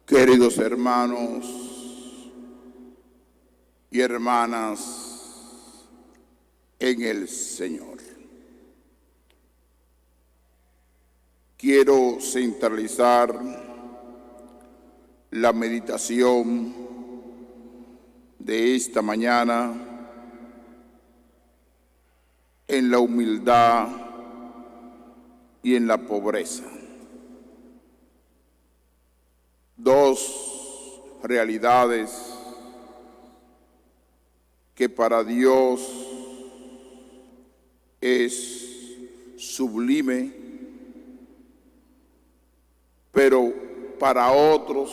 Queridos hermanos y hermanas en el Señor, quiero centralizar la meditación de esta mañana en la humildad y en la pobreza. Dos realidades que para Dios es sublime, pero para otros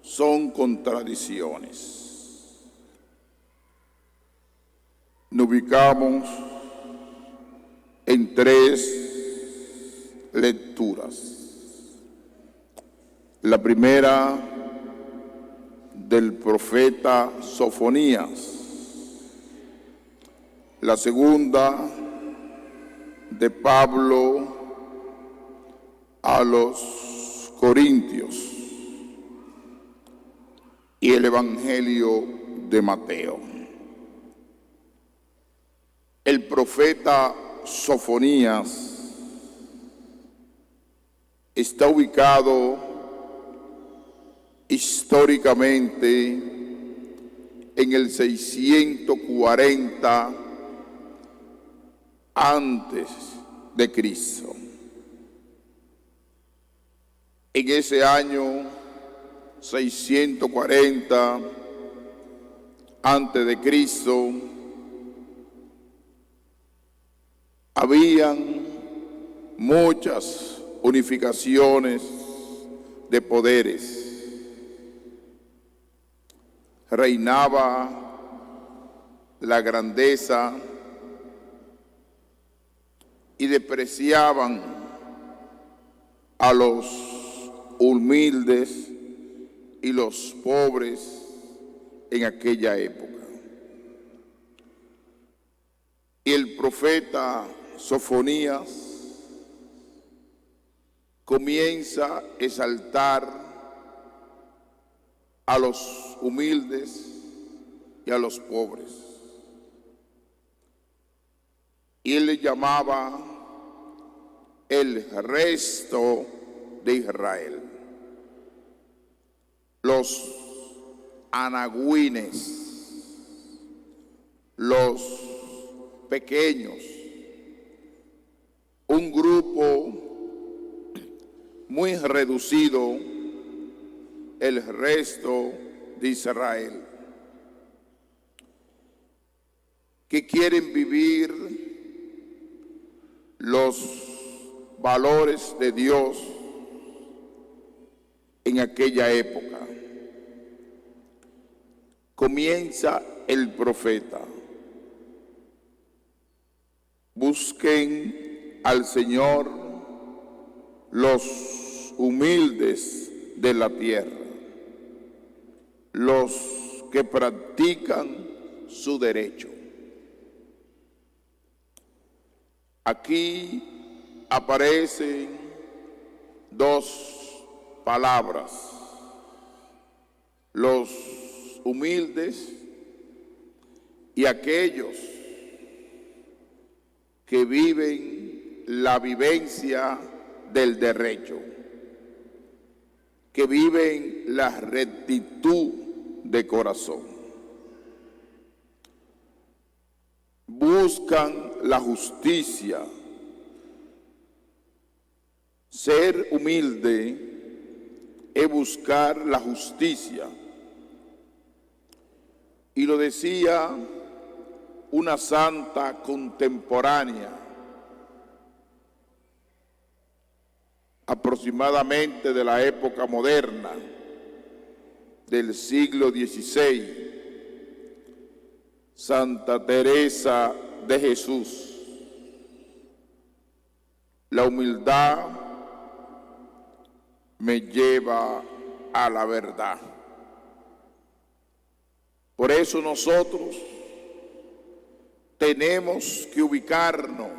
son contradicciones. Nos ubicamos en tres lecturas. La primera del profeta Sofonías, la segunda de Pablo a los Corintios y el Evangelio de Mateo. El profeta Sofonías está ubicado históricamente en el 640 antes de Cristo. En ese año 640 antes de Cristo habían muchas unificaciones de poderes. Reinaba la grandeza y despreciaban a los humildes y los pobres en aquella época. Y el profeta Sofonías comienza a exaltar a los humildes y a los pobres. Y él le llamaba el resto de Israel, los anagüines, los pequeños, un grupo muy reducido, el resto de Israel, que quieren vivir los valores de Dios en aquella época. Comienza el profeta: busquen al Señor los humildes de la tierra, los que practican su derecho. Aquí aparecen dos palabras: los humildes y aquellos que viven la vivencia del derecho, que viven la rectitud de corazón. Buscan la justicia. Ser humilde es buscar la justicia. Y lo decía una santa contemporánea, aproximadamente de la época moderna, del siglo XVI, Santa Teresa de Jesús: la humildad me lleva a la verdad. Por eso nosotros tenemos que ubicarnos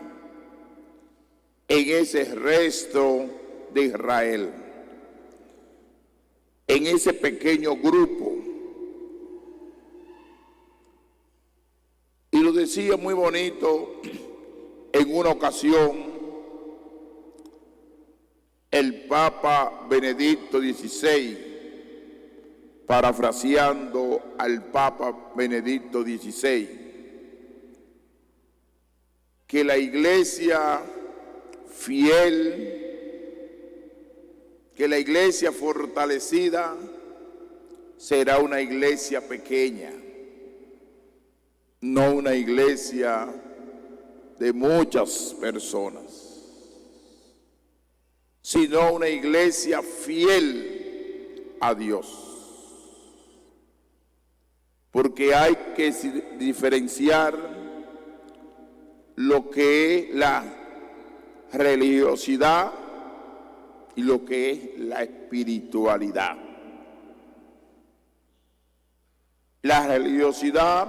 en ese resto de Israel, en ese pequeño grupo. Y lo decía muy bonito en una ocasión el Papa Benedicto XVI, parafraseando al Papa Benedicto XVI, que la iglesia fiel, que la iglesia fortalecida será una iglesia pequeña, no una iglesia de muchas personas, sino una iglesia fiel a Dios. Porque hay que diferenciar lo que es la religiosidad y lo que es la espiritualidad. La religiosidad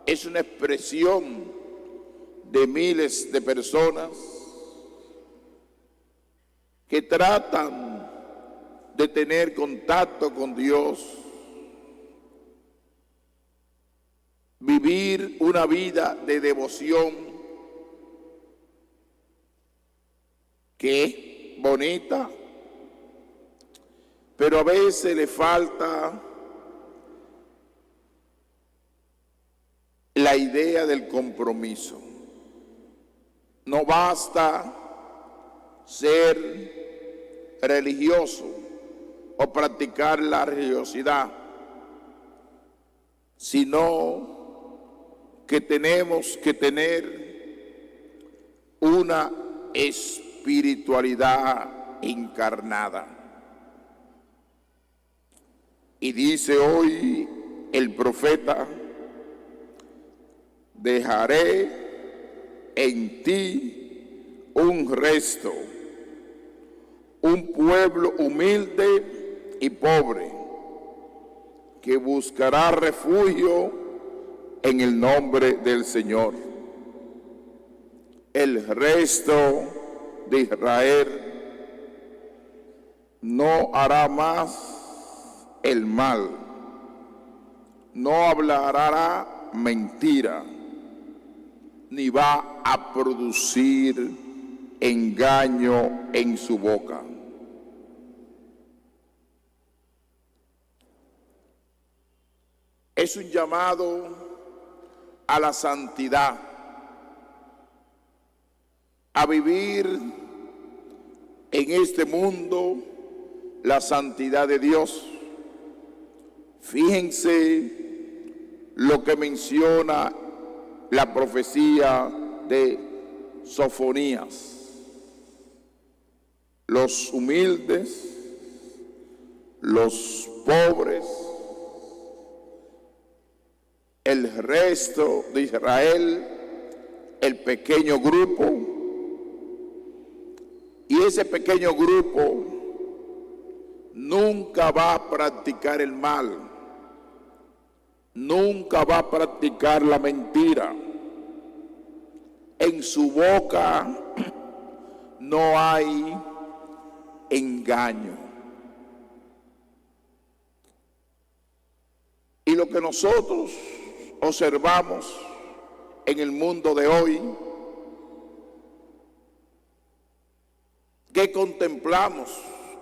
es una expresión de miles de personas que tratan de tener contacto con Dios, vivir una vida de devoción que es bonita, pero a veces le falta la idea del compromiso. No basta ser religioso o practicar la religiosidad, sino que tenemos que tener una espiritualidad encarnada. Y dice hoy el profeta: dejaré en ti un resto, un pueblo humilde y pobre, que buscará refugio en el nombre del Señor. El resto de Israel no hará más el mal, no hablará mentira, ni va a producir engaño en su boca. Es un llamado a la santidad, a vivir en este mundo la santidad de Dios. Fíjense lo que menciona la profecía de Sofonías: los humildes, los pobres, el resto de Israel, el pequeño grupo, y ese pequeño grupo nunca va a practicar el mal, nunca va a practicar la mentira. En su boca no hay engaño. Y lo que nosotros observamos en el mundo de hoy, ¿qué contemplamos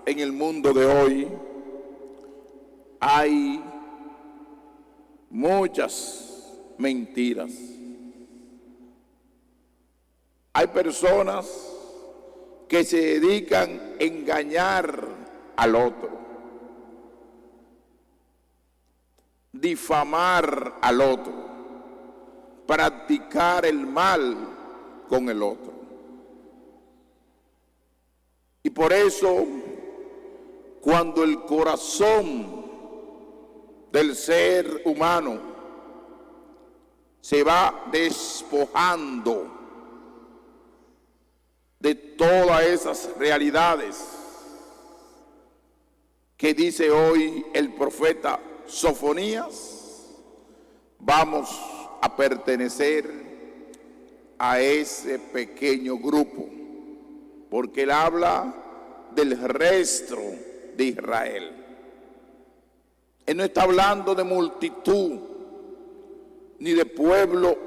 en el mundo de hoy? Hay muchas mentiras. Hay personas que se dedican a engañar al otro, difamar al otro, practicar el mal con el otro. Y por eso, cuando el corazón del ser humano se va despojando de todas esas realidades que dice hoy el profeta Sofonías, vamos a pertenecer a ese pequeño grupo, porque él habla del resto de Israel. Él no está hablando de multitud ni de pueblo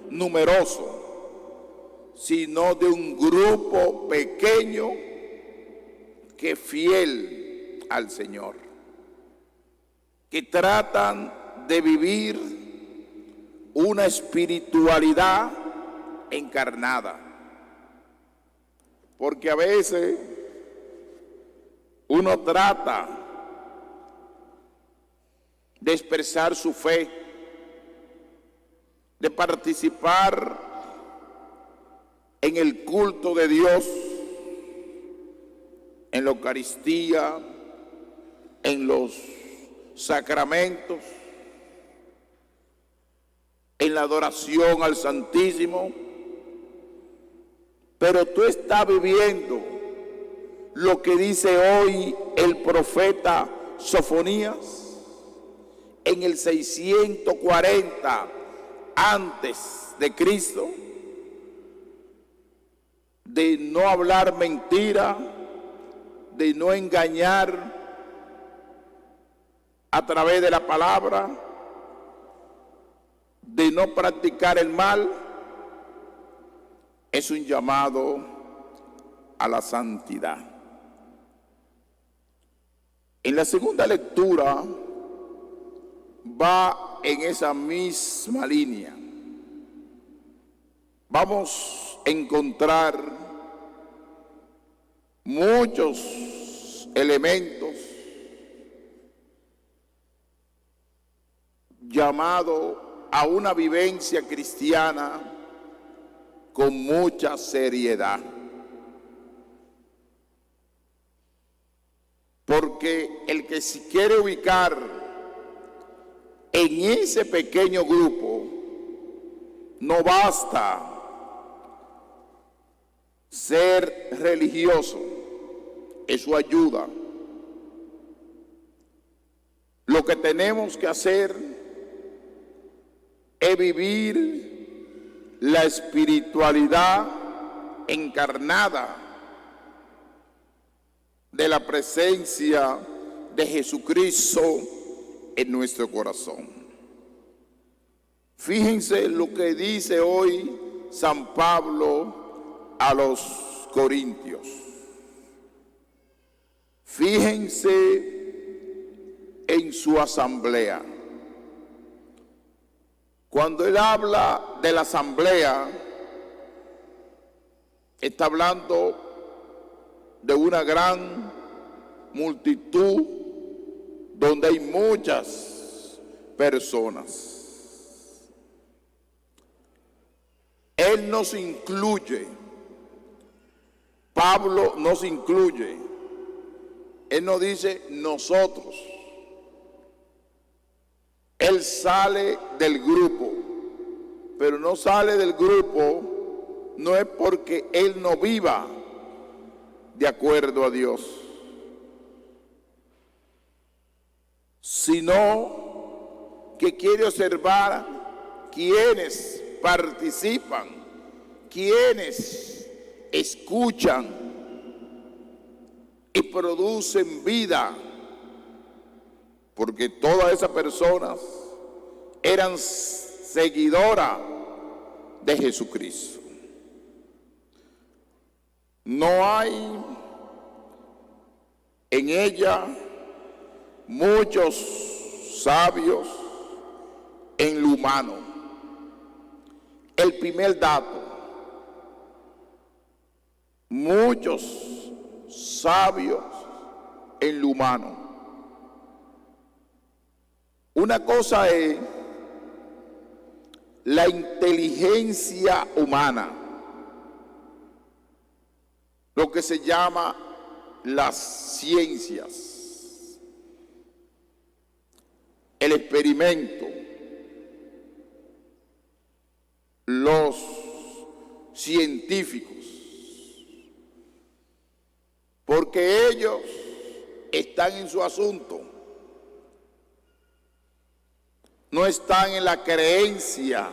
numeroso, sino de un grupo pequeño que es fiel al Señor, que tratan de vivir una espiritualidad encarnada. Porque a veces uno trata de expresar su fe, de participar en el culto de Dios, en la Eucaristía, en los sacramentos, en la adoración al Santísimo, pero tú estás viviendo lo que dice hoy el profeta Sofonías en el 640 antes de Cristo, de no hablar mentira, de no engañar a través de la palabra, de no practicar el mal. Es un llamado a la santidad. En la segunda lectura va en esa misma línea. Vamos a encontrar muchos elementos llamados a una vivencia cristiana con mucha seriedad. Porque el que se quiere ubicar en ese pequeño grupo, no basta ser religioso, eso ayuda. Lo que tenemos que hacer es vivir la espiritualidad encarnada de la presencia de Jesucristo en nuestro corazón. Fíjense lo que dice hoy San Pablo a los Corintios. Fíjense en su asamblea. Cuando él habla de la asamblea, está hablando de una gran multitud donde hay muchas personas. Él nos incluye, Pablo nos incluye. Él no dice nosotros. Él sale del grupo, pero no sale del grupo, no es porque él no viva de acuerdo a Dios, sino que quiere observar quienes participan, quienes escuchan y producen vida, porque todas esas personas eran seguidoras de Jesucristo. No hay en ella muchos sabios en lo humano. El primer dato, muchos sabios en lo humano. Una cosa es la inteligencia humana, lo que se llama las ciencias, el experimento, los científicos, porque ellos están en su asunto, no están en la creencia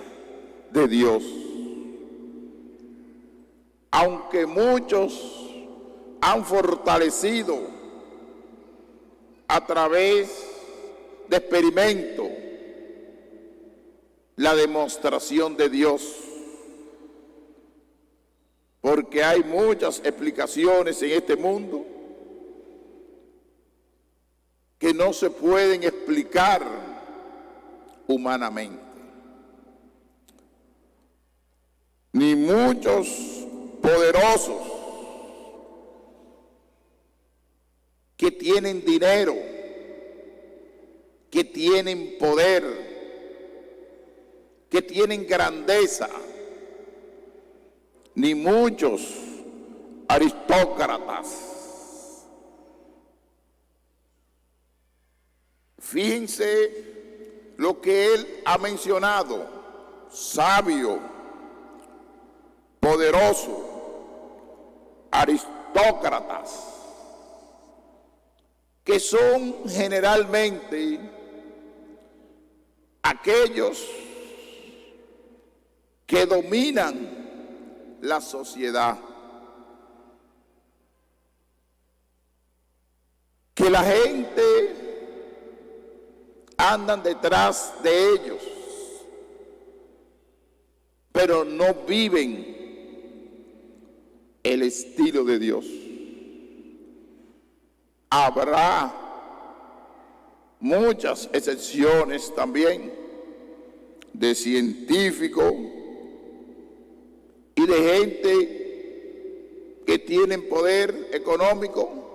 de Dios. Aunque muchos han fortalecido a través de experimento la demostración de Dios, porque hay muchas explicaciones en este mundo que no se pueden explicar humanamente, ni muchos poderosos que tienen dinero, que tienen poder, que tienen grandeza, ni muchos aristócratas. Fíjense lo que él ha mencionado: sabio, poderoso, aristócratas, que son generalmente aquellos que dominan la sociedad, que la gente andan detrás de ellos, pero no viven el estilo de Dios. Habrá muchas excepciones también de científicos y de gente que tienen poder económico,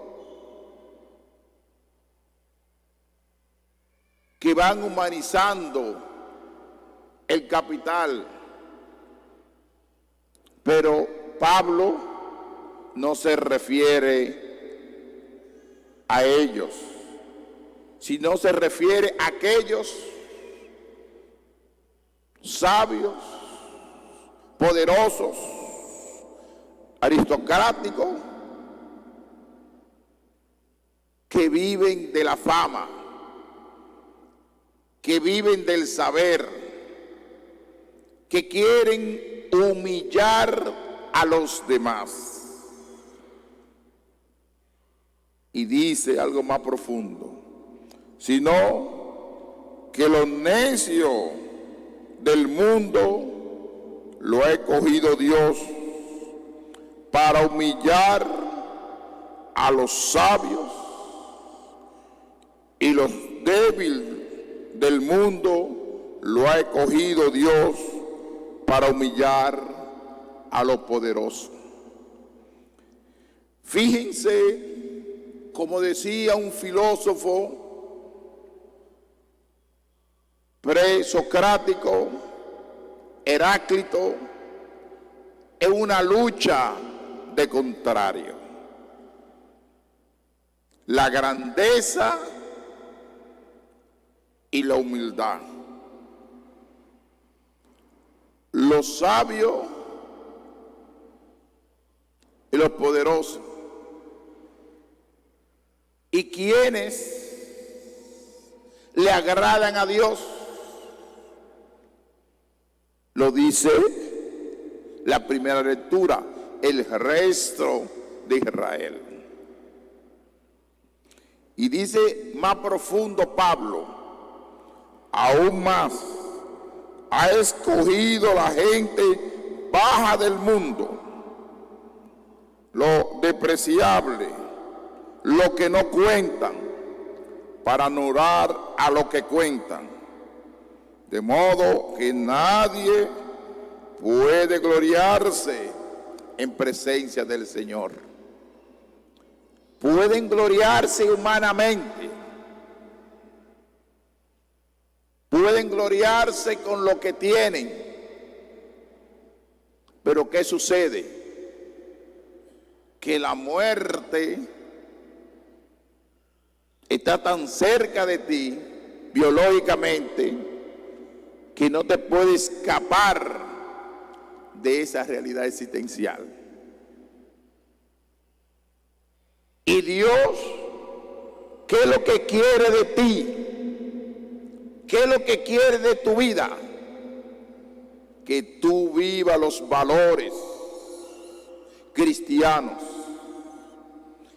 que van humanizando el capital. Pero Pablo no se refiere a ellos, sino se refiere a aquellos sabios, poderosos, aristocráticos, que viven de la fama, que viven del saber, que quieren humillar a los demás. Y dice algo más profundo: sino que lo necio del mundo lo ha escogido Dios para humillar a los sabios, y los débiles del mundo lo ha escogido Dios para humillar a los poderosos. Fíjense, como decía un filósofo presocrático, Heráclito, es una lucha de contrario. La grandeza y la humildad. Los sabios y los poderosos. ¿Y quiénes le agradan a Dios? Lo dice la primera lectura: el resto de Israel. Y dice más profundo Pablo: aún más, ha escogido la gente baja del mundo, lo despreciable, lo que no cuentan, para anular a lo que cuentan, de modo que nadie puede gloriarse en presencia del Señor. Pueden gloriarse humanamente, pueden gloriarse con lo que tienen, pero ¿qué sucede? Que la muerte está tan cerca de ti biológicamente que no te puedes escapar de esa realidad existencial. Y Dios, ¿qué es lo que quiere de ti? ¿Qué es lo que quiere de tu vida? Que tú vivas los valores cristianos,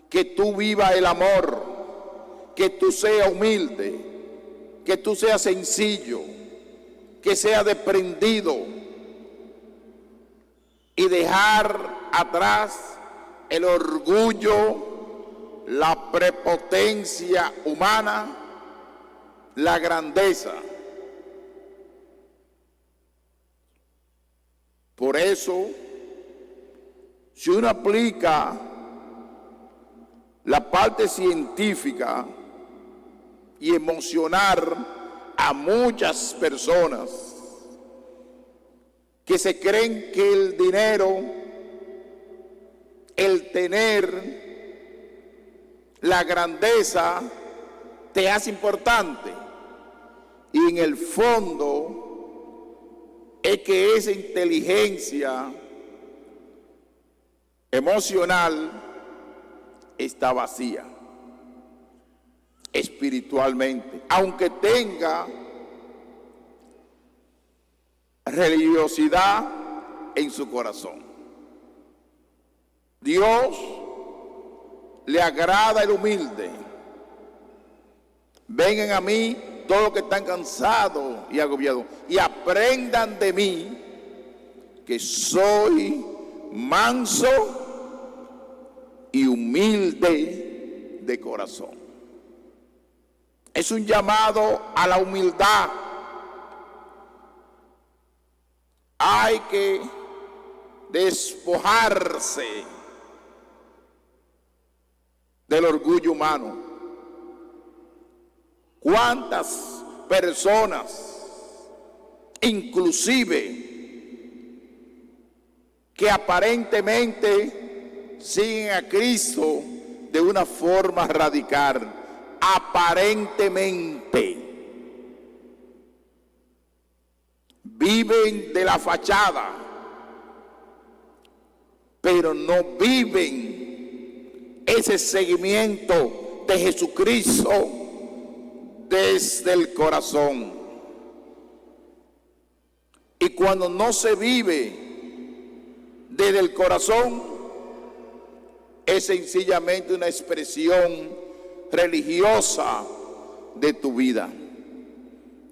que tú vivas el amor, que tú seas humilde, que tú seas sencillo, que seas desprendido y dejar atrás el orgullo, la prepotencia humana, la grandeza. Por eso, si uno aplica la parte científica y emocionar a muchas personas que se creen que el dinero, el tener, la grandeza te hace importante, y en el fondo es que esa inteligencia emocional está vacía espiritualmente, aunque tenga religiosidad en su corazón. Dios le agrada el humilde. Vengan a mí todos los que están cansados y agobiados, y aprendan de mí, que soy manso y humilde de corazón. Es un llamado a la humildad. Hay que despojarse del orgullo humano. ¿Cuántas personas, inclusive, que aparentemente siguen a Cristo de una forma radical, aparentemente viven de la fachada, pero no viven ese seguimiento de Jesucristo desde el corazón? Y cuando no se vive desde el corazón, es sencillamente una expresión religiosa de tu vida,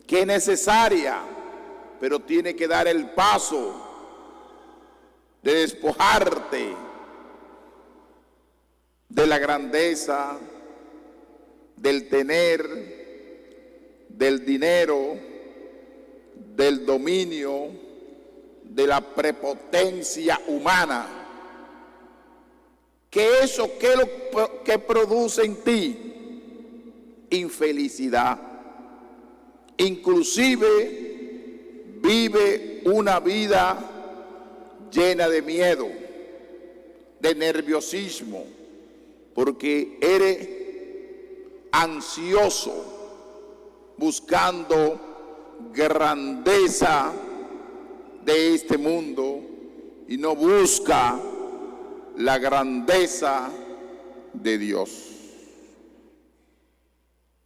que es necesaria, pero tiene que dar el paso de despojarte de la grandeza, del tener, del dinero, del dominio, de la prepotencia humana. Que eso, ¿qué es lo que produce en ti? Infelicidad. Inclusive vive una vida llena de miedo, de nerviosismo, porque eres ansioso, buscando grandeza de este mundo, y no busca la grandeza de Dios.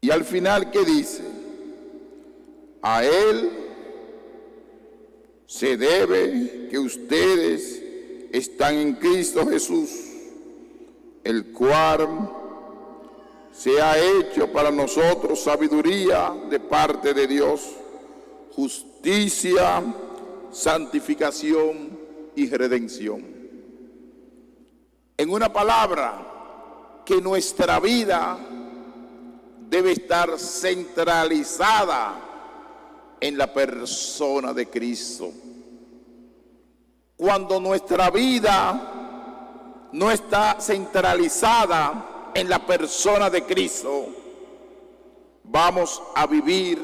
Y al final, ¿qué dice? A Él se debe que ustedes están en Cristo Jesús, el cual se ha hecho para nosotros sabiduría de parte de Dios, justicia, santificación y redención. En una palabra, que nuestra vida debe estar centralizada en la persona de Cristo. Cuando nuestra vida no está centralizada en la persona de Cristo, vamos a vivir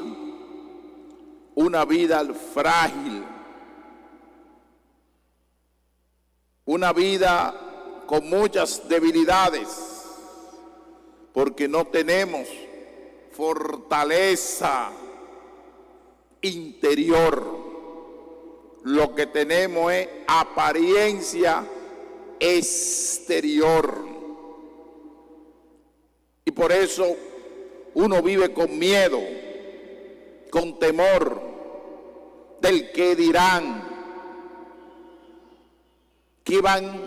una vida frágil, una vida con muchas debilidades, porque no tenemos fortaleza interior. Lo que tenemos es apariencia exterior. Y por eso uno vive con miedo, con temor del que dirán, qué van a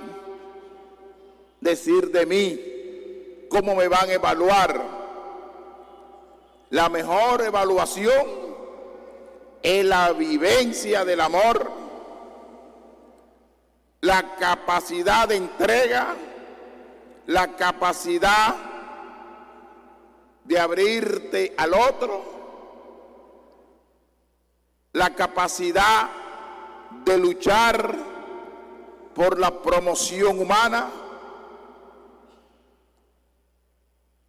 decir de mí, cómo me van a evaluar, La mejor evaluación es la vivencia del amor, la capacidad de entrega, la capacidad de abrirte al otro, la capacidad de luchar por la promoción humana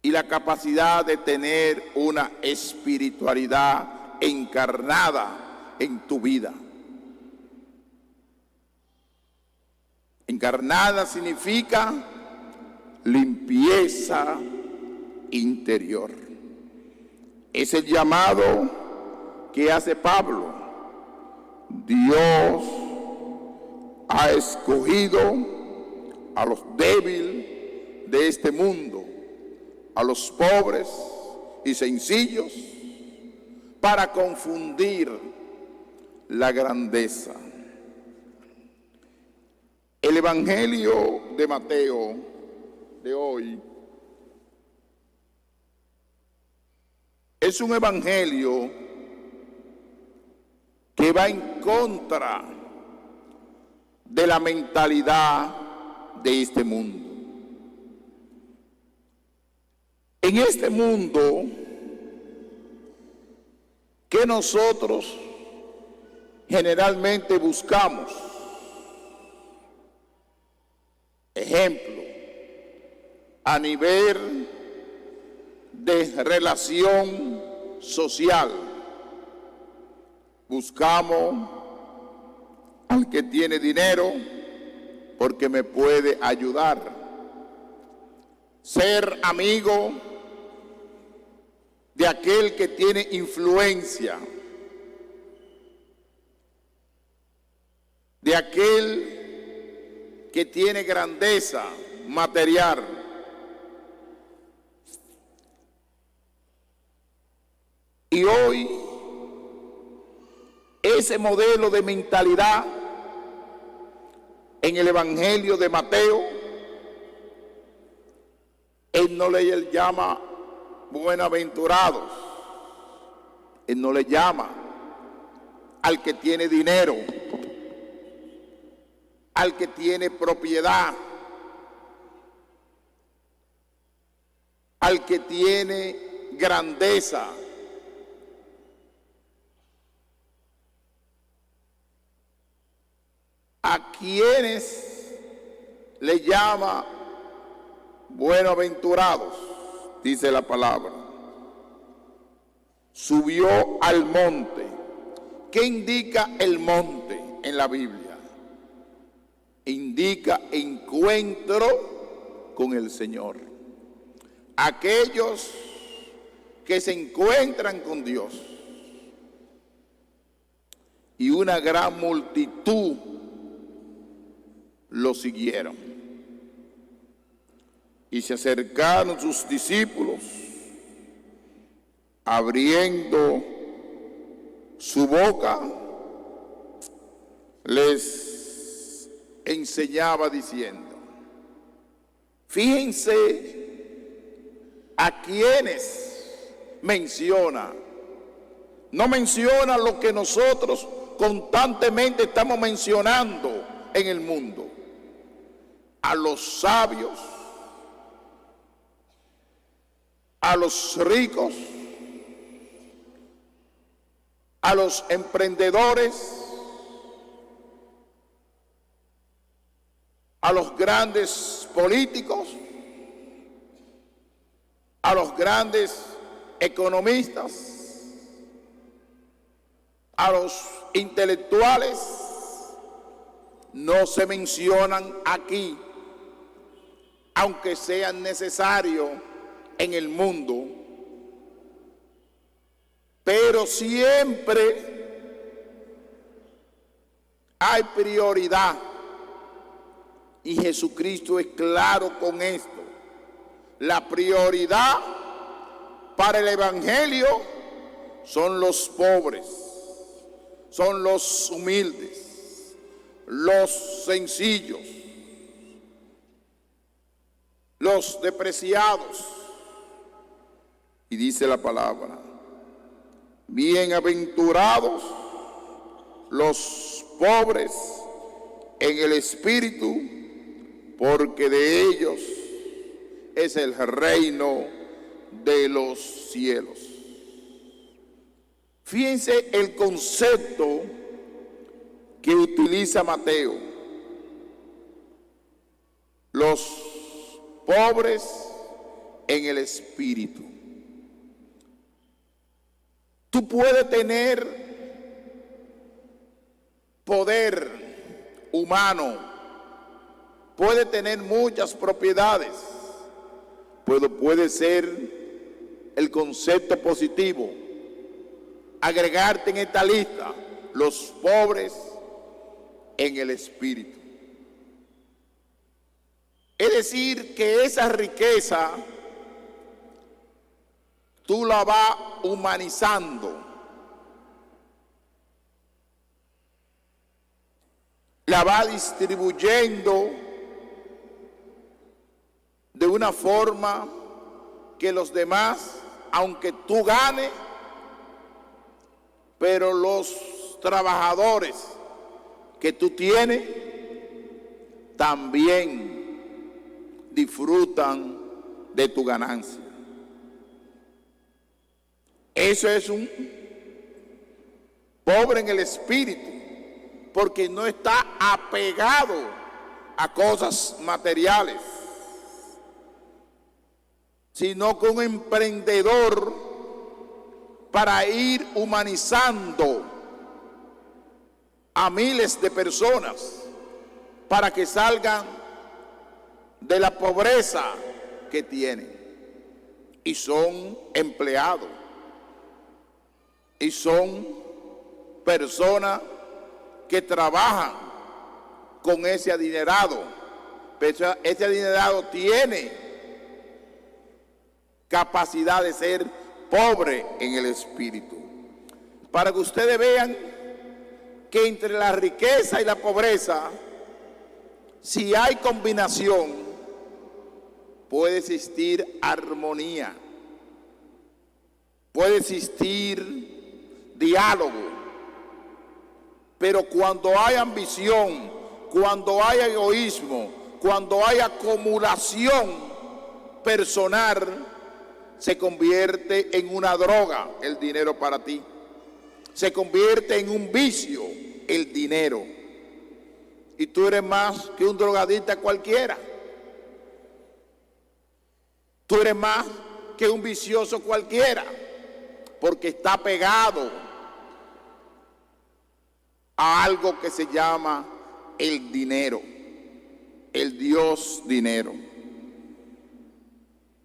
y la capacidad de tener una espiritualidad encarnada en tu vida. Encarnada significa limpieza interior. Es el llamado que hace Pablo. Dios ha escogido a los débiles de este mundo, a los pobres y sencillos, para confundir la grandeza. El Evangelio de Mateo de hoy es un evangelio que va en contra de la mentalidad de este mundo. En este mundo que nosotros generalmente buscamos, ejemplo, a nivel de relación social, buscamos al que tiene dinero porque me puede ayudar. Ser amigo de aquel que tiene influencia, de aquel que tiene grandeza material. Y hoy ese modelo de mentalidad en el Evangelio de Mateo, él no le llama buenaventurados, él no le llama al que tiene dinero, al que tiene propiedad, al que tiene grandeza. A quienes le llama buenaventurados, dice la palabra. Subió al monte. ¿Qué indica el monte en la Biblia? Indica encuentro con el Señor. Aquellos que se encuentran con Dios. Y una gran multitud lo siguieron. Y se acercaron sus discípulos, abriendo su boca, les enseñaba diciendo, fíjense a quienes menciona. No menciona lo que nosotros constantemente estamos mencionando en el mundo. A los sabios, a los ricos, a los emprendedores, a los grandes políticos, a los grandes economistas, a los intelectuales, no se mencionan aquí, aunque sean necesarios en el mundo, pero siempre hay prioridad, y Jesucristo es claro con esto. La prioridad para el Evangelio son los pobres, son los humildes, los sencillos, los despreciados. Y dice la palabra, Bienaventurados los pobres en el espíritu, porque de ellos es el reino de los cielos. Fíjense el concepto que utiliza Mateo. Los pobres en el espíritu. Tú puedes tener poder humano, puedes tener muchas propiedades, pero puede ser el concepto positivo, agregarte en esta lista, los pobres en el espíritu. Es decir, que esa riqueza tú la vas humanizando, la vas distribuyendo de una forma que los demás, aunque tú ganes, pero los trabajadores que tú tienes también disfrutan de tu ganancia. Eso es un pobre en el espíritu, porque no está apegado a cosas materiales, sino que un emprendedor para ir humanizando a miles de personas para que salgan de la pobreza que tienen, y son empleados, y son personas que trabajan con ese adinerado, pero ese adinerado tiene capacidad de ser pobre en el espíritu. Para que ustedes vean que entre la riqueza y la pobreza, si hay combinación, puede existir armonía, puede existir diálogo. Pero cuando hay ambición, cuando hay egoísmo, cuando hay acumulación personal, se convierte en una droga el dinero para ti. Se convierte en un vicio el dinero. Y tú eres más que un drogadicta cualquiera. Tú eres más que un vicioso cualquiera, porque está pegado a algo que se llama el dinero, el Dios dinero.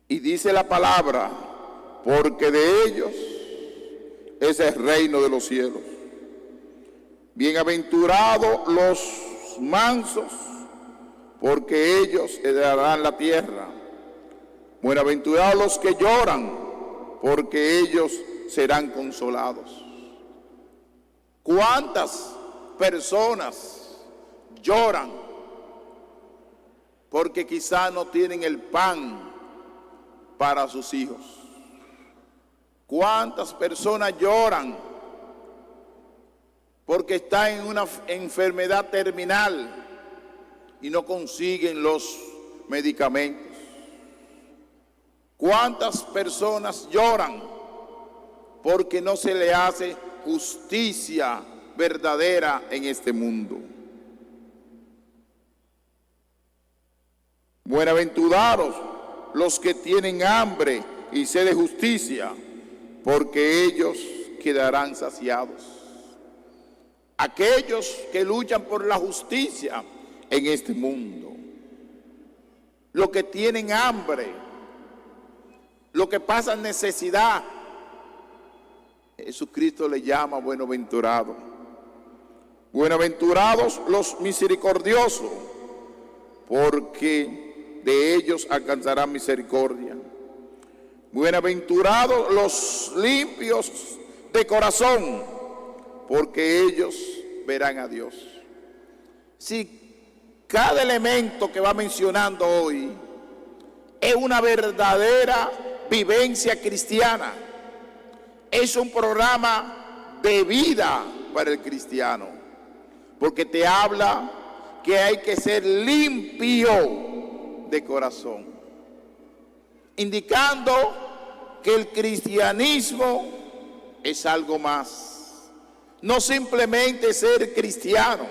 Y dice la palabra, porque de ellos es el reino de los cielos. Bienaventurados los mansos, porque ellos heredarán la tierra. Bienaventurados los que lloran, porque ellos serán consolados. ¿Cuántas personas lloran porque quizá no tienen el pan para sus hijos? ¿Cuántas personas lloran porque están en una enfermedad terminal y no consiguen los medicamentos? ¿Cuántas personas lloran porque no se le hace justicia verdadera en este mundo? Bienaventurados los que tienen hambre y sed de justicia, porque ellos quedarán saciados. Aquellos que luchan por la justicia en este mundo, los que tienen hambre, los que pasan necesidad, Jesucristo le llama bienaventurados. Bienaventurados los misericordiosos, porque de ellos alcanzarán misericordia. Bienaventurados los limpios de corazón, porque ellos verán a Dios. Si cada elemento que va mencionando hoy es una verdadera vivencia cristiana, es un programa de vida para el cristiano, porque te habla que hay que ser limpio de corazón, indicando que el cristianismo es algo más. No simplemente ser cristiano,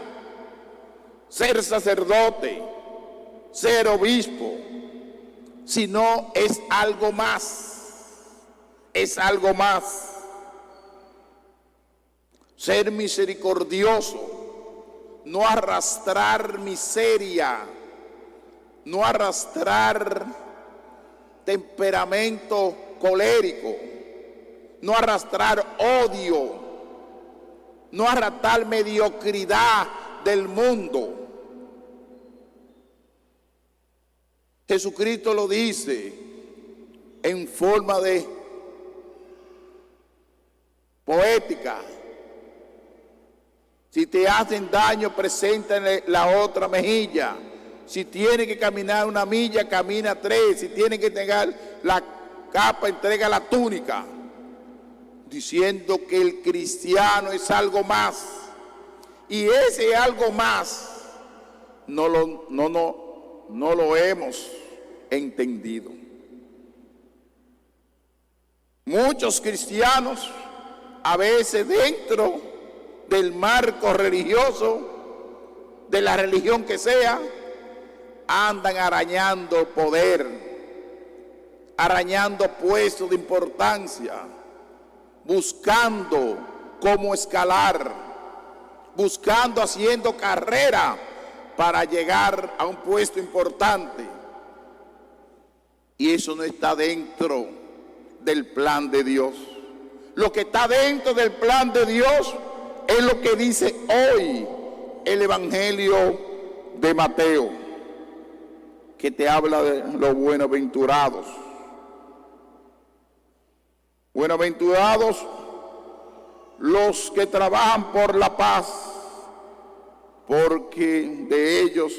ser sacerdote, ser obispo, sino es algo más. Es algo más. Ser misericordioso, no arrastrar miseria, no arrastrar temperamento colérico, no arrastrar odio, no arrastrar mediocridad del mundo. Jesucristo lo dice en forma de poética. Si te hacen daño, preséntale la otra mejilla. Si tiene que caminar una milla, camina 3. Si tiene que entregar la capa, entrega la túnica. Diciendo que el cristiano es algo más. Y ese algo más no lo hemos entendido. Muchos cristianos, a veces dentro del marco religioso, de la religión que sea, andan arañando poder, arañando puestos de importancia, buscando cómo escalar, buscando, haciendo carrera para llegar a un puesto importante. Y eso no está dentro del plan de Dios. Lo que está dentro del plan de Dios es lo que dice hoy el Evangelio de Mateo, que te habla de los buenaventurados. Buenaventurados los que trabajan por la paz, porque de ellos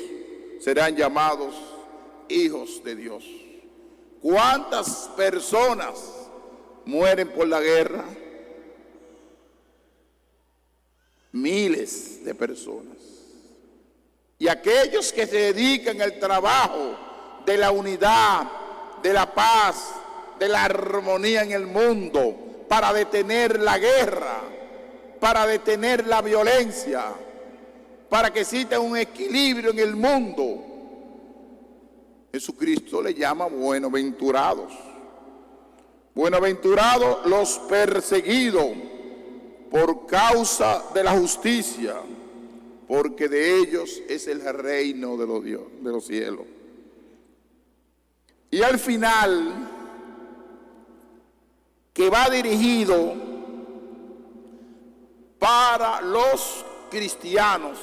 serán llamados hijos de Dios. ¿Cuántas personas mueren por la guerra? Miles de personas. Y aquellos que se dedican al trabajo de la unidad, de la paz, de la armonía en el mundo, para detener la guerra, para detener la violencia, para que exista un equilibrio en el mundo, Jesucristo le llama buenaventurados. Buenaventurados los perseguidos por causa de la justicia, porque de ellos es el reino de los cielos. Y al final, que va dirigido para los cristianos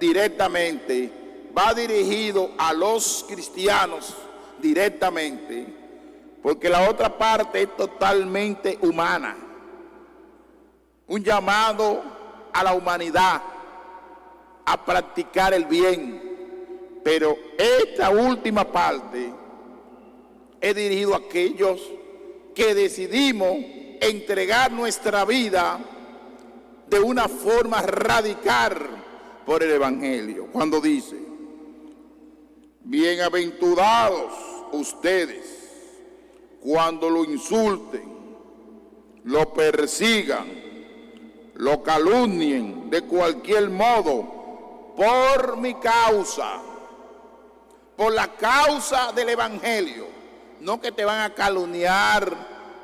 directamente, va dirigido a los cristianos directamente, porque la otra parte es totalmente humana. Un llamado a la humanidad a practicar el bien. Pero esta última parte es dirigido a aquellos que decidimos entregar nuestra vida de una forma radical por el Evangelio. Cuando dice: bienaventurados ustedes cuando lo insulten, lo persigan, lo calumnien de cualquier modo por mi causa, por la causa del Evangelio. No que te van a calumniar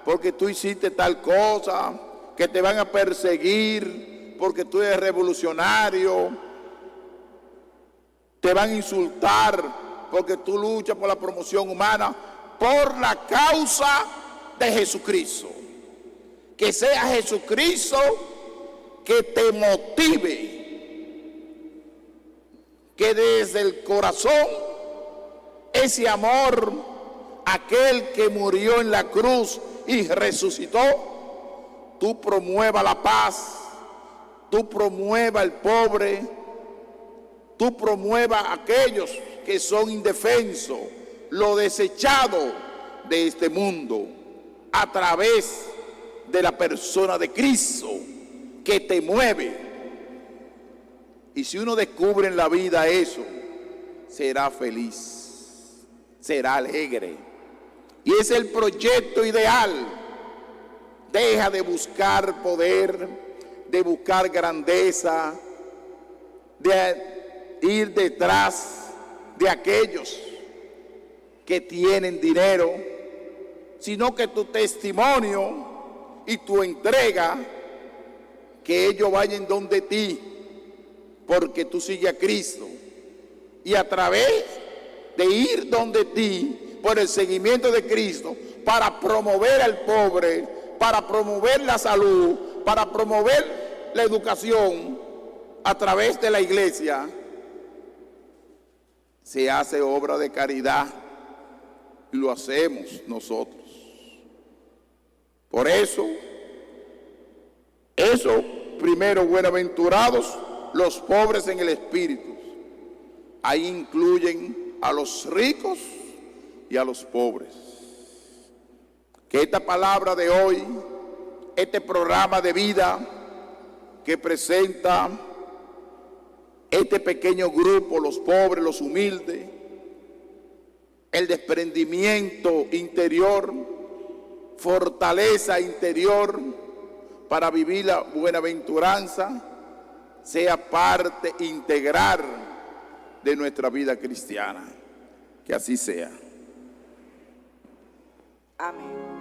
porque tú hiciste tal cosa, que te van a perseguir porque tú eres revolucionario, te van a insultar porque tú luchas por la promoción humana, por la causa de Jesucristo. Que sea Jesucristo que te motive, que desde el corazón ese amor, aquel que murió en la cruz y resucitó, tú promueva la paz, tú promueva el pobre, tú promueva a aquellos que son indefensos, lo desechado de este mundo, a través de la persona de Cristo que te mueve. Y si uno descubre en la vida eso, será feliz, será alegre. Y es el proyecto ideal. Deja de buscar poder, de buscar grandeza, de ir detrás de aquellos que tienen dinero, sino que tu testimonio y tu entrega, que ellos vayan donde ti, porque tú sigues a Cristo. Y a través de ir donde ti, por el seguimiento de Cristo, para promover al pobre, para promover la salud, para promover la educación, a través de la iglesia, se hace obra de caridad y lo hacemos nosotros. Por eso, primero, bienaventurados los pobres en el espíritu. Ahí incluyen a los ricos y a los pobres. Que esta palabra de hoy, este programa de vida que presenta este pequeño grupo, los pobres, los humildes, el desprendimiento interior, fortaleza interior para vivir la buenaventuranza, sea parte integral de nuestra vida cristiana. Que así sea. Amén.